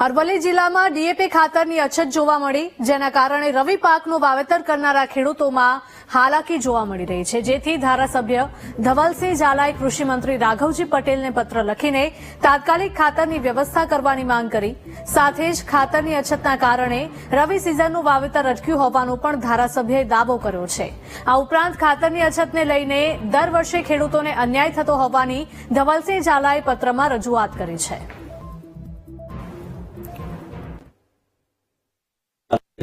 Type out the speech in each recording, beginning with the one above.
અરવલ્લી જિલ્લામાં ડીએપી ખાતરની અછત જોવા મળી, જેના કારણે રવિ પાકનું વાવેતર કરનારા ખેડૂતોમાં હાલાકી જોવા મળી રહી છે, જેથી ધારાસભ્ય ધવલસિંહ ઝાલાએ કૃષિમંત્રી રાઘવજી પટેલને પત્ર લખીને તાત્કાલિક ખાતરની વ્યવસ્થા કરવાની માંગ કરી. સાથે જ ખાતરની અછતના કારણે રવિ સિઝનનું વાવેતર અટક્યું હોવાનો પણ ધારાસભ્યએ દાવો કર્યો છે. આ ઉપરાંત ખાતરની અછતને લઈને દર વર્ષે ખેડૂતોને અન્યાય થતો હોવાની ધવલસિંહ ઝાલાએ પત્રમાં રજૂઆત કરી છે.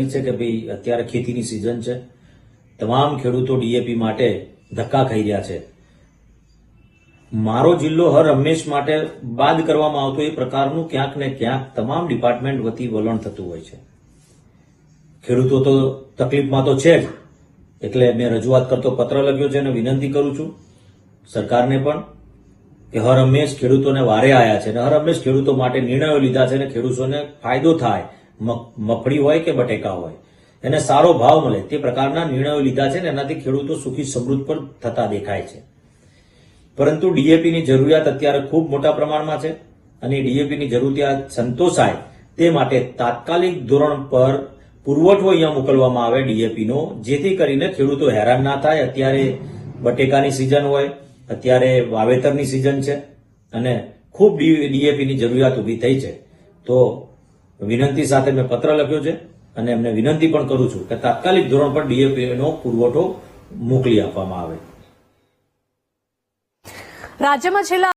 છે કે ભાઈ અત્યારે ખેતીની સિઝન છે, તમામ ખેડૂતો ડીએપી માટે ધક્કા ખાઈ રહ્યા છે. મારો જિલ્લો હર હંમેશ માટે બાદ કરવામાં આવતો એ પ્રકારનું ક્યાંક ને ક્યાંક તમામ ડિપાર્ટમેન્ટ વતી વલણ થતું હોય છે. ખેડૂતો તો તકલીફમાં તો છે જ, એટલે મેં રજૂઆત કરતો પત્ર લખ્યો છે અને વિનંતી કરું છું સરકારને પણ કે હર હંમેશ ખેડૂતોને વારે આવ્યા છે અને હર હંમેશ ખેડૂતો માટે નિર્ણયો લીધા છે અને ખેડૂતોને ફાયદો થાય, મગફળી હોય કે બટેકા હોય એને સારો ભાવ મળે તે પ્રકારના નિર્ણયો લીધા છે ને એનાથી ખેડૂતો સુખી સમૃદ્ધ પણ થતા દેખાય છે. પરંતુ ડીએપીની જરૂરિયાત અત્યારે ખૂબ મોટા પ્રમાણમાં છે અને ડીએપીની જરૂરિયાત સંતોષાય તે માટે તાત્કાલિક ધોરણ પર પુરવઠો અહીંયા મોકલવામાં આવે ડીએપીનો, જેથી કરીને ખેડૂતો હેરાન ના થાય. અત્યારે બટેકાની સિઝન હોય, અત્યારે વાવેતરની સિઝન છે અને ખૂબ ડીએપીની જરૂરિયાત ઉભી થઈ છે. તો વિનંતી સાથે મેં પત્ર લખ્યો છે અને એમને વિનંતી પણ કરું છું કે તાત્કાલિક ધોરણ પર ડીએપીનો પુરવઠો મોકલી આપવામાં આવે. રાજ્યમાં છેલ્લા